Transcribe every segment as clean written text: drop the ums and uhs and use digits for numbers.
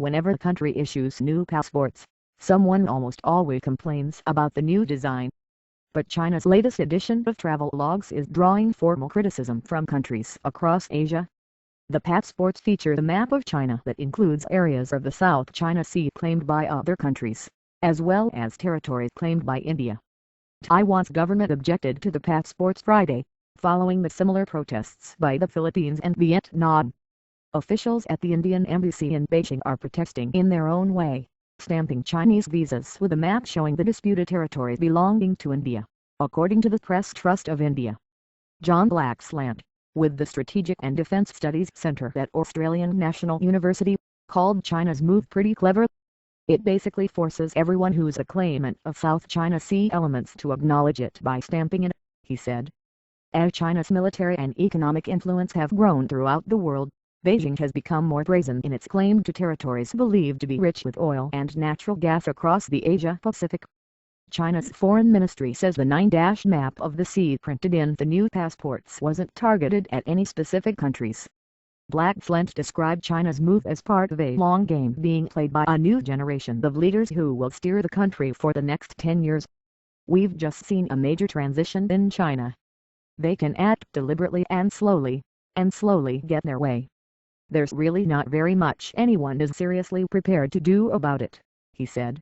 Whenever the country issues new passports, someone almost always complains about the new design. But China's latest edition of travel logs is drawing formal criticism from countries across Asia. The passports feature the map of China that includes areas of the South China Sea claimed by other countries, as well as territories claimed by India. Taiwan's government objected to the passports Friday, following the similar protests by the Philippines and Vietnam. Officials at the Indian embassy in Beijing are protesting in their own way, stamping Chinese visas with a map showing the disputed territories belonging to India, according to the Press Trust of India. John Blaxland, with the Strategic and Defence Studies Centre at Australian National University, called China's move pretty clever. It basically forces everyone who's a claimant of South China Sea elements to acknowledge it by stamping it, he said. As China's military and economic influence have grown throughout the world, Beijing has become more brazen in its claim to territories believed to be rich with oil and natural gas across the Asia-Pacific. China's foreign ministry says the 9-dash map of the sea printed in the new passports wasn't targeted at any specific countries. Blaxland described China's move as part of a long game being played by a new generation of leaders who will steer the country for the next 10 years. We've just seen a major transition in China. They can act deliberately and slowly get their way. There's really not very much anyone is seriously prepared to do about it, he said.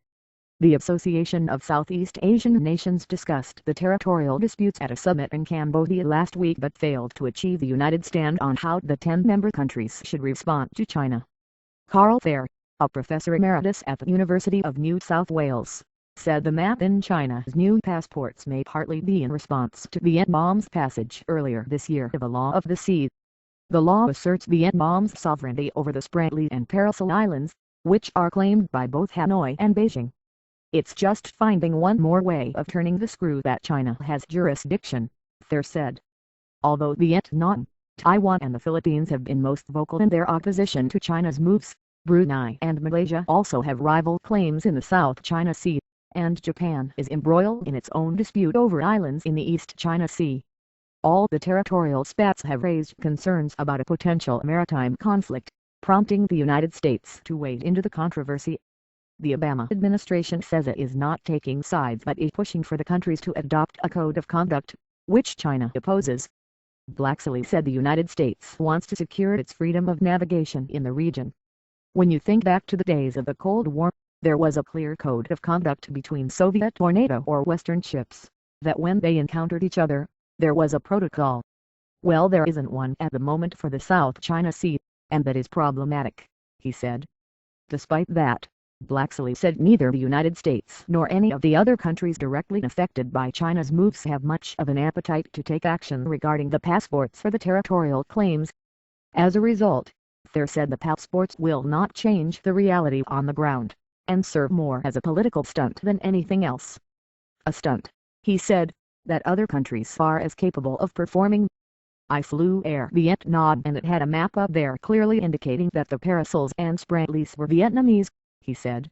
The Association of Southeast Asian Nations discussed the territorial disputes at a summit in Cambodia last week but failed to achieve a united stand on how the 10 member countries should respond to China. Carl Thayer, a professor emeritus at the University of New South Wales, said the map in China's new passports may partly be in response to Vietnam's passage earlier this year of the Law of the Sea. The law asserts Vietnam's sovereignty over the Spratly and Paracel Islands, which are claimed by both Hanoi and Beijing. It's just finding one more way of turning the screw that China has jurisdiction, Thayer said. Although Vietnam, Taiwan and the Philippines have been most vocal in their opposition to China's moves, Brunei and Malaysia also have rival claims in the South China Sea, and Japan is embroiled in its own dispute over islands in the East China Sea. All the territorial spats have raised concerns about a potential maritime conflict, prompting the United States to wade into the controversy. The Obama administration says it is not taking sides but is pushing for the countries to adopt a code of conduct, which China opposes. Blaxley said the United States wants to secure its freedom of navigation in the region. When you think back to the days of the Cold War, there was a clear code of conduct between Soviet or NATO or Western ships, that when they encountered each other, there was a protocol. Well, there isn't one at the moment for the South China Sea, and that is problematic, he said. Despite that, Blaxley said neither the United States nor any of the other countries directly affected by China's moves have much of an appetite to take action regarding the passports for the territorial claims. As a result, Thayer said the passports will not change the reality on the ground, and serve more as a political stunt than anything else. A stunt, he said, that other countries are as capable of performing. I flew Air Vietnam and it had a map up there clearly indicating that the Paracels and Spratlys were Vietnamese, he said.